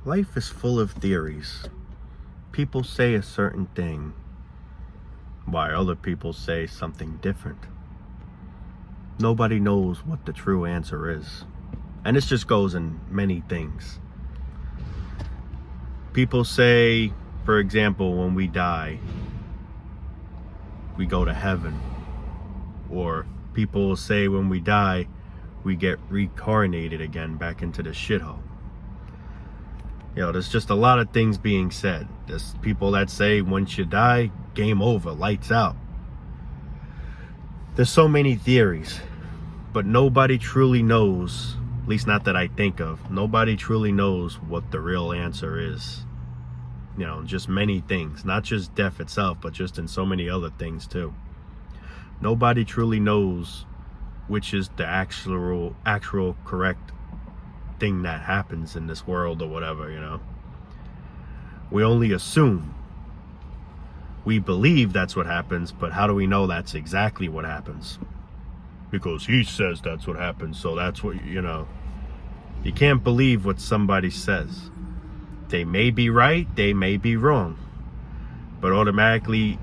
Life is full of theories. People say a certain thing, while other people say something different. Nobody knows what the true answer is. And this just goes in many things. People say, for example, when we die, we go to heaven. Or people say when we die, we get reincarnated again back into the shithole. There's just a lot of things being said. There's people that say once you die, game over, lights out. There's so many theories, but nobody truly knows, at least not that I think of, nobody truly knows what the real answer is. Just many things, not just death itself, but just in so many other things too. Nobody truly knows which is the actual correct thing that happens in this world or whatever. We only assume. We believe that's what happens, but how do we know that's exactly what happens? Because he says that's what happens, so that's what, You can't believe what somebody says. They may be right, they may be wrong, but automatically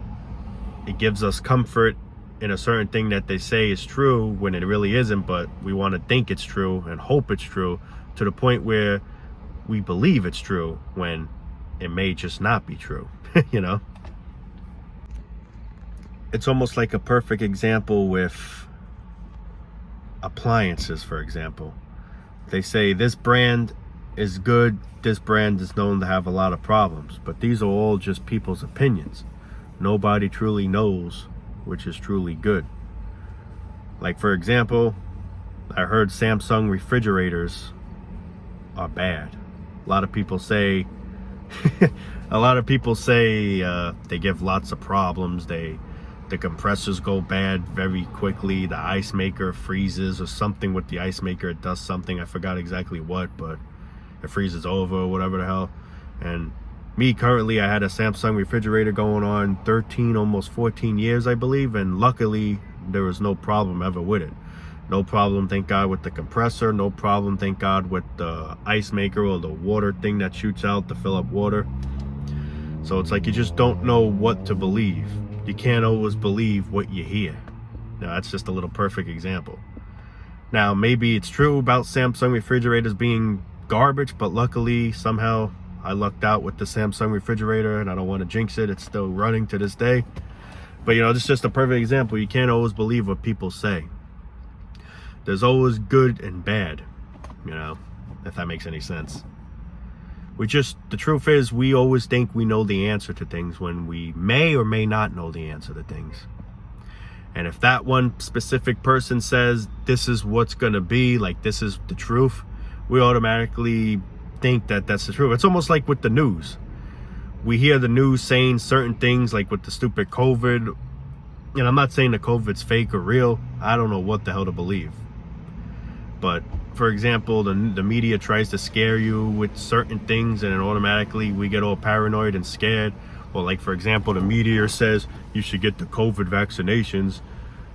it gives us comfort in a certain thing that they say is true when it really isn't, but we want to think it's true and hope it's true to the point where we believe it's true when it may just not be true. It's almost like a perfect example with appliances, for example. They say this brand is good, this brand is known to have a lot of problems, but these are all just people's opinions. Nobody truly knows which is truly good. Like, for example, I heard Samsung refrigerators are bad. A lot of people say they give lots of problems. The compressors go bad very quickly. The ice maker freezes or something with the ice maker. It does something. I forgot exactly what, but it freezes over or whatever the hell. And me, currently, I had a Samsung refrigerator going on 13, almost 14 years, I believe. And luckily, there was no problem ever with it. No problem, thank God, with the compressor. No problem, thank God, with the ice maker or the water thing that shoots out to fill up water. So it's like you just don't know what to believe. You can't always believe what you hear. Now, that's just a little perfect example. Now, maybe it's true about Samsung refrigerators being garbage, but luckily, somehow, I lucked out with the Samsung refrigerator, and I don't want to jinx it. It's still running to this day. But, this is just a perfect example. You can't always believe what people say. There's always good and bad, if that makes any sense. The truth is, we always think we know the answer to things when we may or may not know the answer to things. And if that one specific person says, this is what's going to be, like this is the truth, we automatically think that that's the truth. It's almost like with the news. We hear the news saying certain things, like with the stupid COVID. And I'm not saying the COVID's fake or real. I don't know what the hell to believe. But, for example, the media tries to scare you with certain things, and then automatically we get all paranoid and scared. Or, like, for example, the media says you should get the COVID vaccinations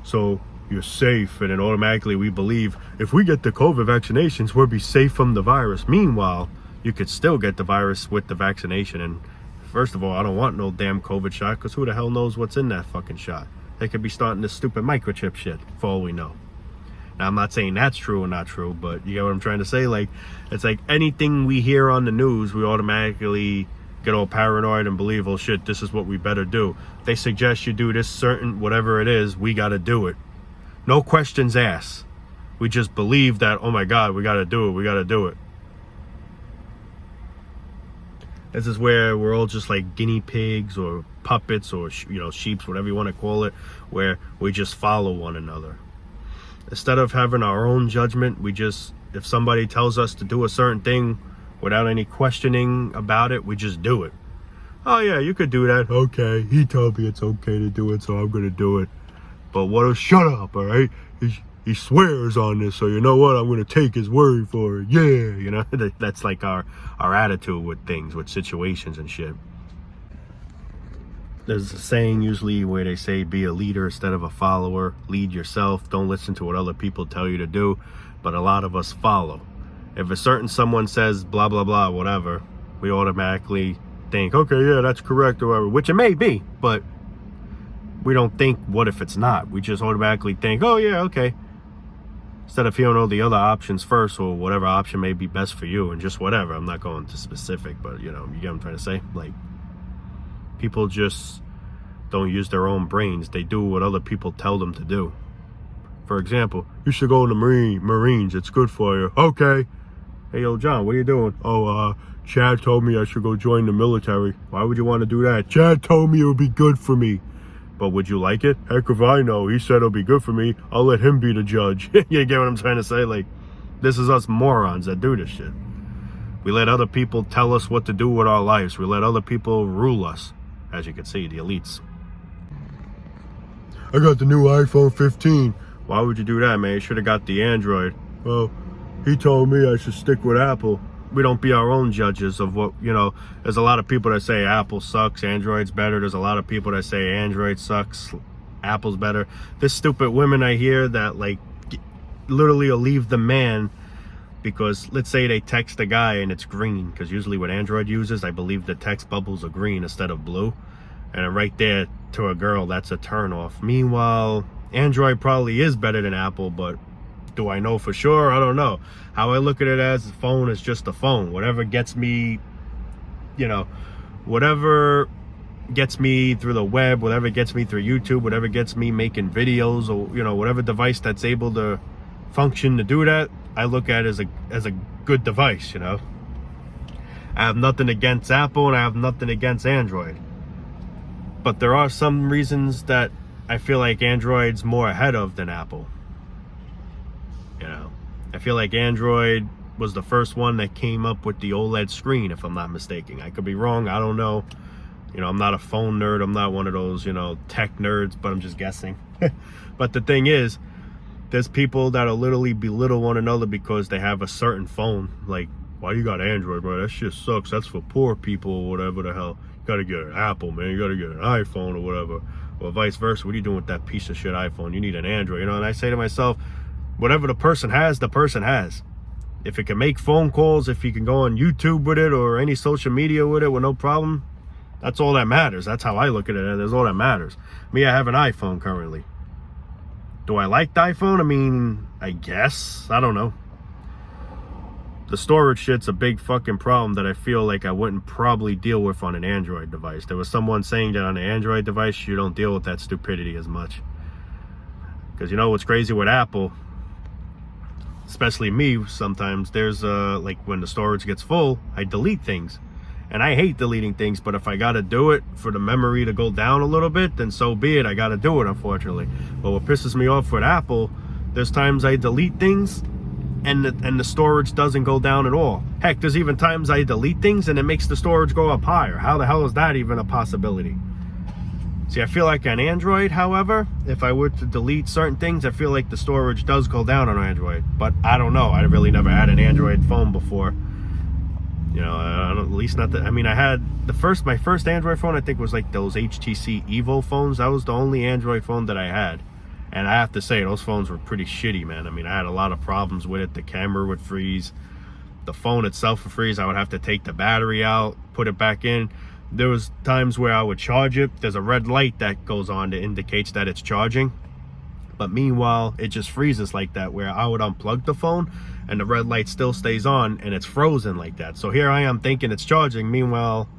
so you're safe, and then automatically we believe if we get the COVID vaccinations, we'll be safe from the virus. Meanwhile, you could still get the virus with the vaccination. And first of all, I don't want no damn COVID shot, because who the hell knows what's in that fucking shot? They could be starting this stupid microchip shit, for all we know. Now, I'm not saying that's true or not true, but you get what I'm trying to say? Like, it's like anything we hear on the news, we automatically get all paranoid and believe, oh shit, this is what we better do. They suggest you do this certain, whatever it is, we got to do it. No questions asked. We just believe that, oh my God, we got to do it. We got to do it. This is where we're all just like guinea pigs or puppets or, sheeps, whatever you want to call it, where we just follow one another. Instead of having our own judgment, if somebody tells us to do a certain thing without any questioning about it, we just do it. Oh yeah, you could do that. Okay, he told me it's okay to do it, so I'm going to do it. But shut up, all right? He swears on this, so you know what? I'm going to take his word for it. Yeah, that's like our attitude with things, with situations and shit. There's a saying usually where they say be a leader instead of a follower. Lead yourself. Don't listen to what other people tell you to do. But a lot of us follow. If a certain someone says blah, blah, blah, whatever, we automatically think, okay, yeah, that's correct or whatever, which it may be, but we don't think, what if it's not? We just automatically think, oh, yeah, okay. Instead of hearing all the other options first, or whatever option may be best for you, and just whatever. I'm not going to specific, but, you know, you get what I'm trying to say? Like, people just don't use their own brains. They do what other people tell them to do. For example, you should go in the Marines. It's good for you. Okay. Hey, yo, John, what are you doing? Oh, Chad told me I should go join the military. Why would you want to do that? Chad told me it would be good for me. But would you like it? Heck if I know. He said it'll be good for me. I'll let him be the judge. You get what I'm trying to say? Like, this is us morons that do this shit. We let other people tell us what to do with our lives. We let other people rule us. As you can see, the elites. I got the new iPhone 15. Why would you do that, man? You should have got the Android. Well, he told me I should stick with Apple. We don't be our own judges of what, you know. There's a lot of people that say Apple sucks, Android's better. There's a lot of people that say Android sucks, Apple's better. This stupid women I hear that, like, literally will leave the man because, let's say they text a guy and it's green, because usually what Android uses, I believe the text bubbles are green instead of blue. And right there, to a girl, that's a turn off. Meanwhile, Android probably is better than Apple, but do I know for sure? I don't know. How I look at it as a phone is just a phone. Whatever gets me, you know, whatever gets me through the web, whatever gets me through YouTube, whatever gets me making videos, or, you know, whatever device that's able to function to do that, I look at it as a good device, you know. I have nothing against Apple and I have nothing against Android. But there are some reasons that I feel like Android's more ahead of than Apple. You know, I feel like Android was the first one that came up with the OLED screen, if I'm not mistaken. I could be wrong. I don't know. You know, I'm not a phone nerd. I'm not one of those, you know, tech nerds, but I'm just guessing. But the thing is, there's people that'll literally belittle one another because they have a certain phone. Like, why you got Android, bro? That shit sucks. That's for poor people or whatever the hell. You gotta get an Apple, man. You gotta get an iPhone or whatever. Or vice versa. What are you doing with that piece of shit iPhone? You need an Android, you know? And I say to myself, whatever the person has, the person has. If it can make phone calls, if you can go on YouTube with it or any social media with it with no problem, that's all that matters. That's how I look at it. That's all that matters. Me, I have an iPhone currently. Do I like the iPhone? I mean, I guess. I don't know. The storage shit's a big fucking problem that I feel like I wouldn't probably deal with on an Android device. There was someone saying that on an Android device, you don't deal with that stupidity as much. Because you know what's crazy with Apple, especially me, sometimes there's like when the storage gets full, I delete things. And I hate deleting things, but if I gotta do it for the memory to go down a little bit, then so be it. I gotta do it, unfortunately. But what pisses me off with Apple, there's times I delete things and the storage doesn't go down at all. Heck, there's even times I delete things and it makes the storage go up higher. How the hell is that even a possibility? See, I feel like on Android, however, if I were to delete certain things, I feel like the storage does go down on Android. But I don't know. I really never had an Android phone before. You know, at least not that. I mean, I had my first Android phone, I think, was like those HTC Evo phones. That was the only Android phone that I had. And I have to say, those phones were pretty shitty, man. I mean, I had a lot of problems with it. The camera would freeze. The phone itself would freeze. I would have to take the battery out, put it back in. There was times where I would charge it. There's a red light that goes on that indicates that it's charging. But meanwhile, it just freezes like that, where I would unplug the phone and the red light still stays on and it's frozen like that. So here I am thinking it's charging. Meanwhile,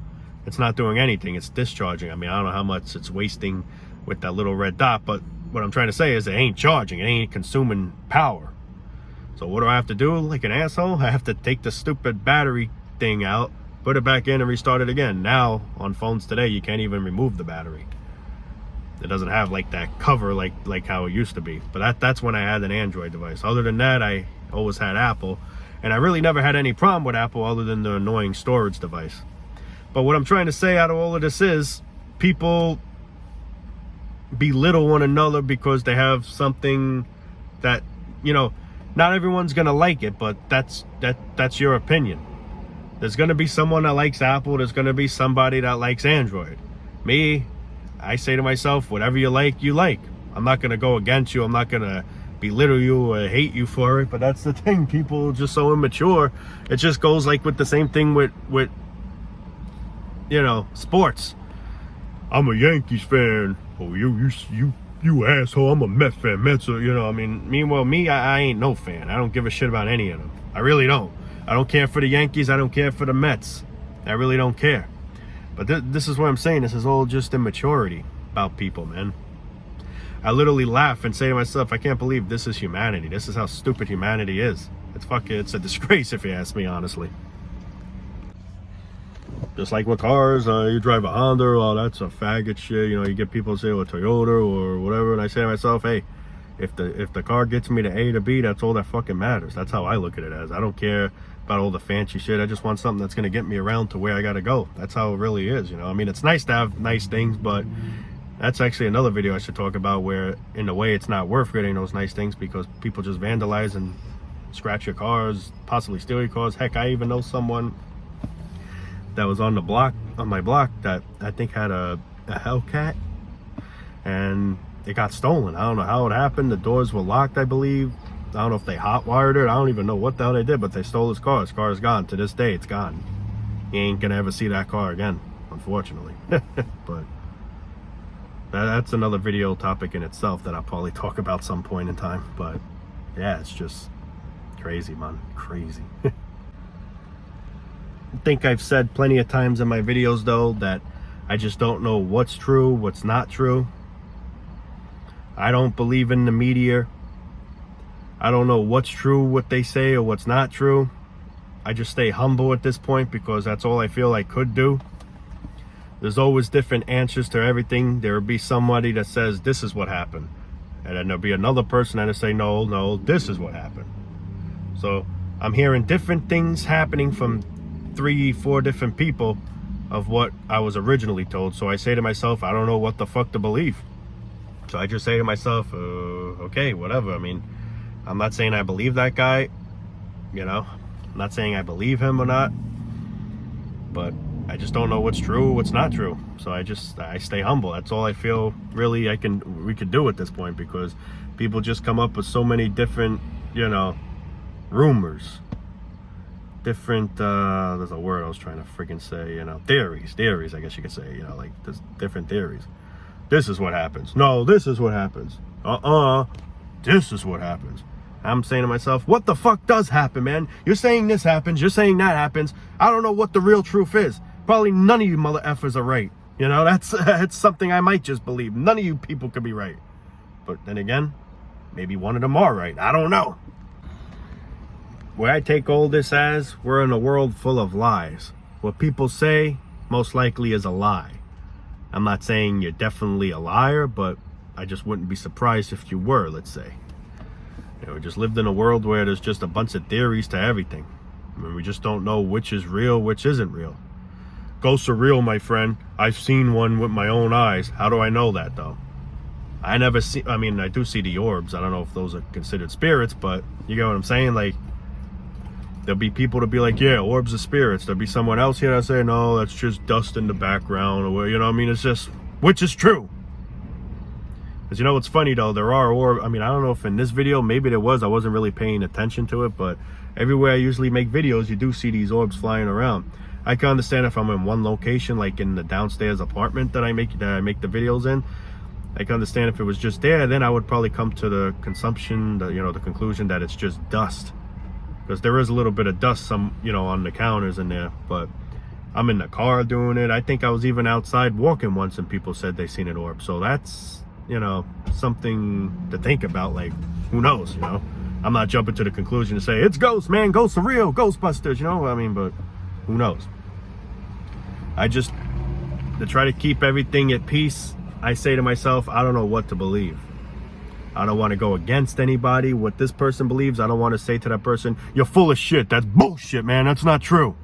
it's not doing anything. It's discharging. I mean, I don't know how much it's wasting with that little red dot, but what I'm trying to say is it ain't charging. It ain't consuming power. So what do I have to do like an asshole? I have to take the stupid battery thing out, put it back in and restart it again. Now, on phones today, you can't even remove the battery. It doesn't have like that cover like how it used to be. But that's when I had an Android device. Other than that, I always had Apple. And I really never had any problem with Apple other than the annoying storage device. But what I'm trying to say out of all of this is, people belittle one another because they have something that, you know, not everyone's gonna like it, but that's your opinion. There's gonna be someone that likes Apple. There's gonna be somebody that likes Android. Me, I say to myself, whatever you like, you like. I'm not gonna go against you. I'm not gonna belittle you or hate you for it, but that's the thing. People are just so immature. It just goes like with the same thing with you know, sports. I'm a Yankees fan. Oh, you asshole. I'm a Mets fan. Mets are, you know, I mean, meanwhile, I ain't no fan. I don't give a shit about any of them. I really don't. I don't care for the Yankees. I don't care for the Mets. I really don't care. But this is what I'm saying. This is all just immaturity about people, man. I literally laugh and say to myself, I can't believe this is humanity. This is how stupid humanity is. It's a disgrace if you ask me, honestly. Just like with cars, you drive a Honda, oh, that's a faggot shit. You know, you get people say, well, Toyota or whatever, and I say to myself, hey, if the car gets me to A to B, that's all that fucking matters. That's how I look at it as. I don't care about all the fancy shit. I just want something that's gonna get me around to where I gotta go. That's how it really is, you know. I mean, it's nice to have nice things, but that's actually another video I should talk about, where in a way it's not worth getting those nice things because people just vandalize and scratch your cars, possibly steal your cars. Heck, I even know someone that was on my block that I think had a Hellcat, and it got stolen. I don't know how it happened. The doors were locked, I believe. I don't know if they hot-wired it. I don't even know what the hell they did, but they stole his car. His car is gone. To this day, it's gone. You ain't gonna ever see that car again, unfortunately. But that's another video topic in itself that I'll probably talk about some point in time. But yeah, it's just crazy, man. Crazy. I think I've said plenty of times in my videos, though, that I just don't know what's true, what's not true. I don't believe in the media. I don't know what's true, what they say, or what's not true. I just stay humble at this point because that's all I feel I could do. There's always different answers to everything. There will be somebody that says, this is what happened. And then there'll be another person that'll say, no, this is what happened. So I'm hearing different things happening from 3-4 different people of what I was originally told. So I say to myself, I don't know what the fuck to believe. So I just say to myself, okay, whatever. I mean, I'm not saying I believe that guy, you know. I'm not saying I believe him or not, but I just don't know what's true, what's not true. So I stay humble. That's all I feel really we could do at this point, because people just come up with so many different, you know, rumors. Different, there's a word I was trying to freaking say, you know, theories, I guess you could say, you know, like there's different theories. This is what happens. No, this is what happens. This is what happens. I'm saying to myself, what the fuck does happen, man? You're saying this happens, you're saying that happens. I don't know what the real truth is. Probably none of you mother effers are right. You know, that's something I might just believe. None of you people could be right. But then again, maybe one of them are right. I don't know. Where I take all this as, we're in a world full of lies. What people say most likely is a lie. I'm not saying you're definitely a liar, but I just wouldn't be surprised if you were, let's say. You know, we just lived in a world where there's just a bunch of theories to everything. I mean, we just don't know which is real, which isn't real. Ghosts are real, my friend. I've seen one with my own eyes. How do I know that, though? I do see the orbs. I don't know if those are considered spirits, but you get what I'm saying? Like, there'll be people to be like, yeah, orbs are spirits. There'll be someone else here that say, no, that's just dust in the background, or, you know what I mean? It's just, which is true. Because, you know what's funny, though? There are orbs. I mean, I don't know if in this video, maybe there was. I wasn't really paying attention to it, but everywhere I usually make videos, you do see these orbs flying around. I can understand if I'm in one location, like in the downstairs apartment that I make the videos in. I can understand if it was just there, then I would probably come to the conclusion that it's just dust. Because there is a little bit of dust, on the counters in there. But I'm in the car doing it. I think I was even outside walking once and people said they seen an orb. So that's, something to think about. Like, who knows, I'm not jumping to the conclusion to say, it's ghosts, man. Ghosts are real. Ghostbusters, but who knows? To try to keep everything at peace, I say to myself, I don't know what to believe. I don't want to go against anybody, what this person believes. I don't want to say to that person, you're full of shit. That's bullshit, man. That's not true.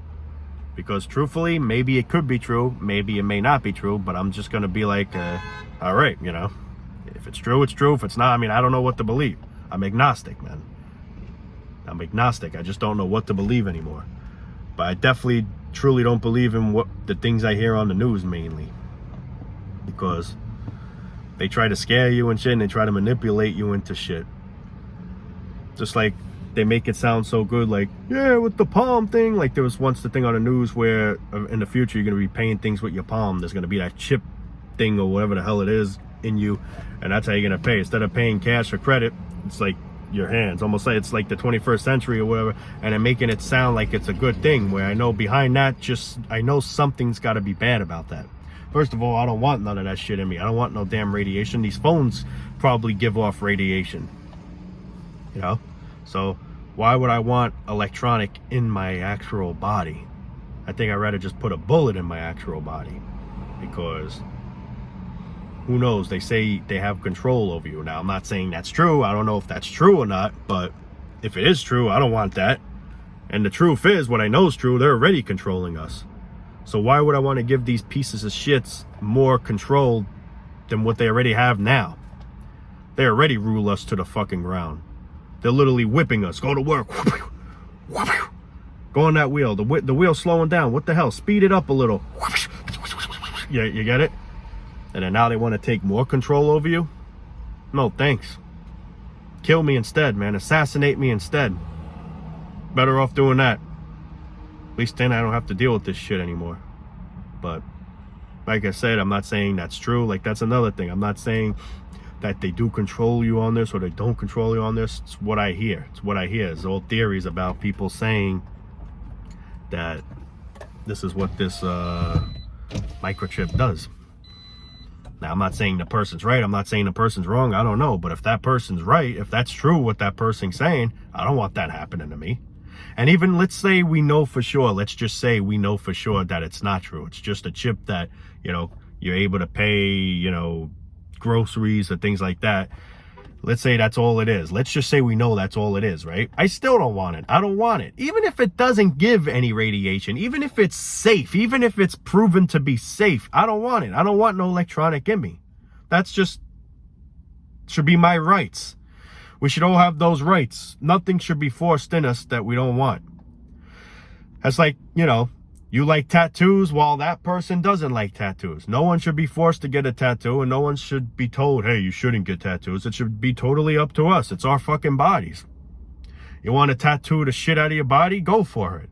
Because truthfully, maybe it could be true. Maybe it may not be true. But I'm just going to be like, all right, if it's true, it's true. If it's not, I don't know what to believe. I'm agnostic, man. I'm agnostic. I just don't know what to believe anymore. But I definitely, truly don't believe in the things I hear on the news mainly. Because they try to scare you and shit, and they try to manipulate you into shit. Just like they make it sound so good, like, yeah, with the palm thing. Like there was once the thing on the news where in the future you're going to be paying things with your palm. There's going to be that chip thing or whatever the hell it is in you, and that's how you're going to pay. Instead of paying cash or credit, it's like your hands. Almost like it's like the 21st century or whatever, and they're making it sound like it's a good thing, where I know behind that, I know something's got to be bad about that. First of all, I don't want none of that shit in me. I don't want no damn radiation. These phones probably give off radiation, you know? So why would I want electronic in my actual body? I think I'd rather just put a bullet in my actual body, because who knows? They say they have control over you. Now, I'm not saying that's true. I don't know if that's true or not, but if it is true, I don't want that. And the truth is, what I know is true, they're already controlling us. So why would I want to give these pieces of shits more control than what they already have now? They already rule us to the fucking ground. They're literally whipping us. Go to work. Go on that wheel. The wheel's slowing down. What the hell? Speed it up a little. Yeah, you get it? And then now they want to take more control over you? No, thanks. Kill me instead, man. Assassinate me instead. Better off doing that. At least then I don't have to deal with this shit anymore. But like I said, I'm not saying that's true. Like, that's another thing. I'm not saying that they do control you on this or they don't control you on this. It's what I hear. It's what I hear. It's all theories about people saying that this is what this microchip does. Now, I'm not saying the person's right. I'm not saying the person's wrong. I don't know. But if that person's right, if that's true what that person's saying, I don't want that happening to me. And even let's say we know for sure, let's just say we know for sure that it's not true. It's just a chip that, you know, you're able to pay, you know, groceries or things like that. Let's say that's all it is. Let's just say we know that's all it is, right? I still don't want it. I don't want it. Even if it doesn't give any radiation, even if it's safe, even if it's proven to be safe, I don't want it. I don't want no electronic in me. That's just, should be my rights. We should all have those rights. Nothing should be forced in us that we don't want. That's like, you know, you like tattoos while that person doesn't like tattoos. No one should be forced to get a tattoo, and no one should be told, hey, you shouldn't get tattoos. It should be totally up to us. It's our fucking bodies. You want to tattoo the shit out of your body? Go for it.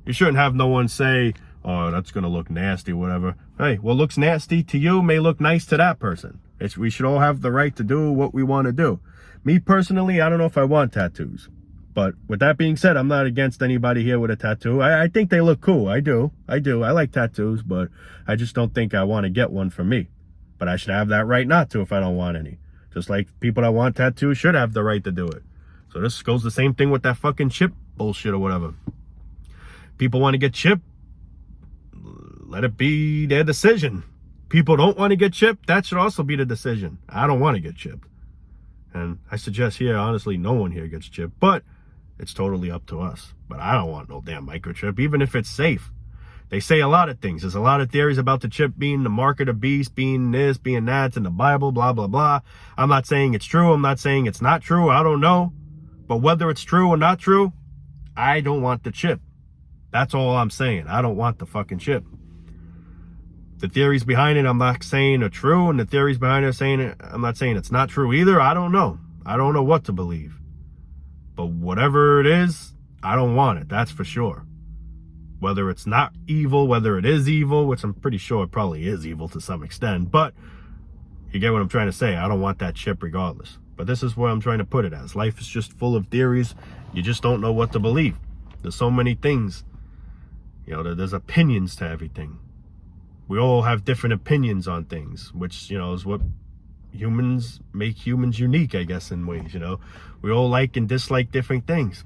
You shouldn't have no one say, oh, that's going to look nasty, whatever. Hey, what looks nasty to you may look nice to that person. We should all have the right to do what we want to do. Me personally, I don't know if I want tattoos. But with that being said, I'm not against anybody here with a tattoo. I think they look cool. I do. I like tattoos, but I just don't think I want to get one for me. But I should have that right not to if I don't want any. Just like people that want tattoos should have the right to do it. So this goes the same thing with that fucking chip bullshit or whatever. People want to get chipped. Let it be their decision. People don't want to get chipped. That should also be the decision. I don't want to get chipped. And I suggest here, honestly, no one here gets chipped. But it's totally up to us. But I don't want no damn microchip, even if it's safe. They say a lot of things. There's a lot of theories about the chip being the mark of the beast, being this, being that. It's in the Bible, blah, blah, blah. I'm not saying it's true. I'm not saying it's not true. I don't know. But whether it's true or not true, I don't want the chip. That's all I'm saying. I don't want the fucking chip. The theories behind it, I'm not saying are true. And the theories behind it, I'm not saying it's not true either. I don't know. I don't know what to believe. But whatever it is, I don't want it. That's for sure. Whether it's not evil, whether it is evil, which I'm pretty sure it probably is evil to some extent. But you get what I'm trying to say. I don't want that chip regardless. But this is where I'm trying to put it as. Life is just full of theories. You just don't know what to believe. There's so many things. You know, there's opinions to everything. We all have different opinions on things, which, you know, is what humans make humans unique, I guess, in ways, you know. We all like and dislike different things.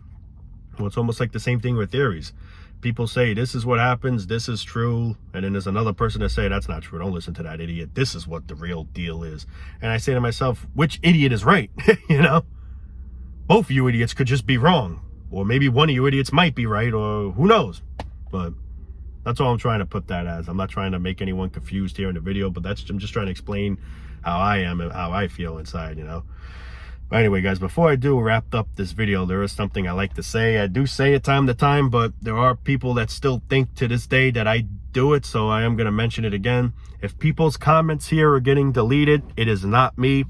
Well, it's almost like the same thing with theories. People say, this is what happens, this is true. And then there's another person that say, that's not true. Don't listen to that idiot. This is what the real deal is. And I say to myself, which idiot is right? You know, both of you idiots could just be wrong. Or maybe one of you idiots might be right, or who knows. But that's all I'm trying to put that as. I'm not trying to make anyone confused here in the video, but I'm just trying to explain how I am and how I feel inside, you know. But anyway, guys, before I do wrap up this video, there is something I like to say. I do say it time to time, but there are people that still think to this day that I do it, so I am going to mention it again. If people's comments here are getting deleted, it is not me.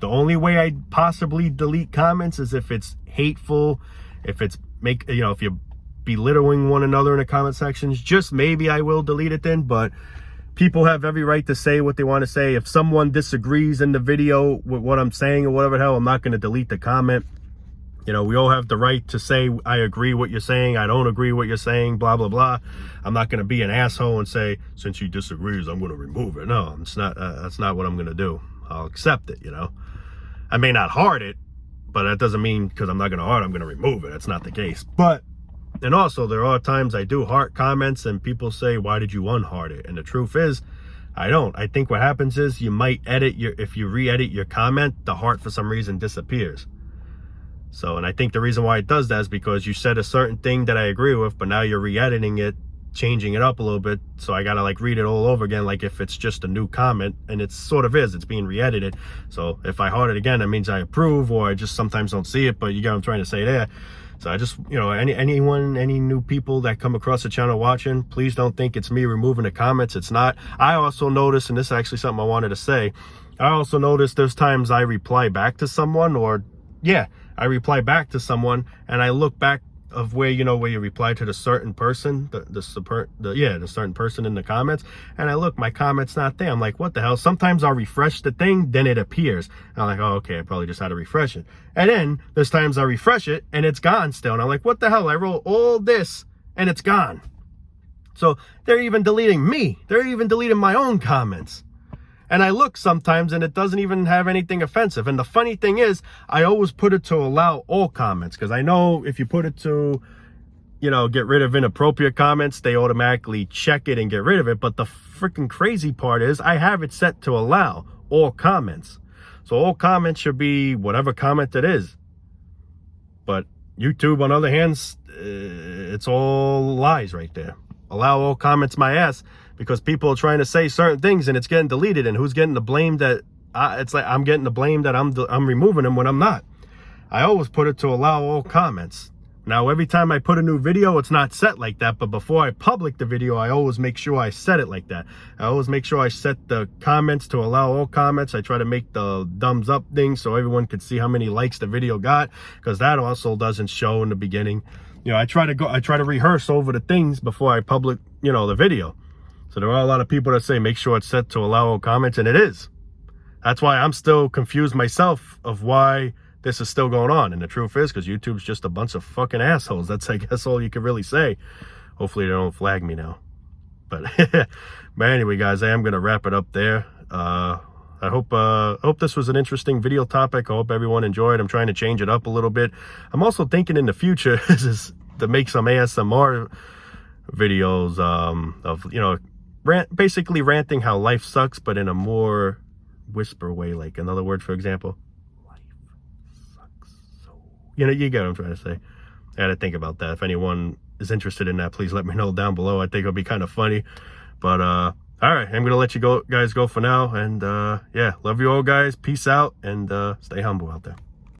The only way I possibly delete comments is if it's hateful, if it's if you're belittling one another in the comment sections. Just maybe I will delete it then, but people have every right to say what they want to say. If someone disagrees in the video with what I'm saying or whatever the hell, I'm not going to delete the comment. You know, we all have the right to say, I agree what you're saying, I don't agree what you're saying, blah, blah, blah. I'm not going to be an asshole and say, since you disagree, I'm going to remove it. No, it's not. That's not what I'm going to do. I'll accept it, you know. I may not heart it, but that doesn't mean because I'm not going to heart, I'm going to remove it. That's not the case. But, and also there are times I do heart comments and people say, why did you unheart it? And the truth is, I don't. I think what happens is you might if you re-edit your comment, the heart for some reason disappears. So, and I think the reason why it does that is because you said a certain thing that I agree with, but now you're re-editing it, changing it up a little bit. So I gotta like read it all over again, like if it's just a new comment, and it sort of is, it's being re-edited. So if I heart it again, that means I approve, or I just sometimes don't see it, but you get what I'm trying to say there. So I just, you know, any new people that come across the channel watching, please don't think it's me removing the comments. It's not. I also noticed, and this is actually something I wanted to say, I also noticed there's times I reply back to someone, or I reply back to someone and I look back of where, you know, where you reply to the certain person, the certain person in the comments, and I look, my comment's not there. I'm like, what the hell? Sometimes I'll refresh the thing, then it appears. And I'm like, oh, okay, I probably just had to refresh it. And then there's times I refresh it and it's gone still. And I'm like, what the hell? I wrote all this and it's gone. So they're even deleting me. They're even deleting my own comments. And I look sometimes and it doesn't even have anything offensive. And the funny thing is, I always put it to allow all comments, because I know if you put it to, you know, get rid of inappropriate comments, they automatically check it and get rid of it. But the freaking crazy part is I have it set to allow all comments. So all comments should be whatever comment it is. But YouTube, on the other hand, it's all lies right there. Allow all comments my ass, because people are trying to say certain things and it's getting deleted, and who's getting the blame that it's like I'm getting the blame that I'm removing them when I'm not. I always put it to allow all comments. Now every time I put a new video, it's not set like that, but before I public the video, I always make sure I set it like that. I always make sure I set the comments to allow all comments. I try to make the thumbs up thing so everyone can see how many likes the video got, because that also doesn't show in the beginning. You know, I try to rehearse over the things before I public, you know, the video. So there are a lot of people that say, make sure it's set to allow all comments, and it is. That's why I'm still confused myself of why this is still going on. And the truth is, because YouTube's just a bunch of fucking assholes. That's, I guess, all you can really say. Hopefully they don't flag me now. But, but anyway, guys, I am going to wrap it up there. I hope this was an interesting video topic. I hope everyone enjoyed. I'm trying to change it up a little bit. I'm also thinking in the future is to make some ASMR videos of, you know, basically ranting how life sucks, but in a more whisper way. Like another word, for example, life sucks. So, you know, you get what I'm trying to say. I had to think about that. If anyone is interested in that, please let me know down below. I think it'll be kind of funny. But all right, I'm gonna let you guys go for now. And yeah, love you all, guys. Peace out, and stay humble out there.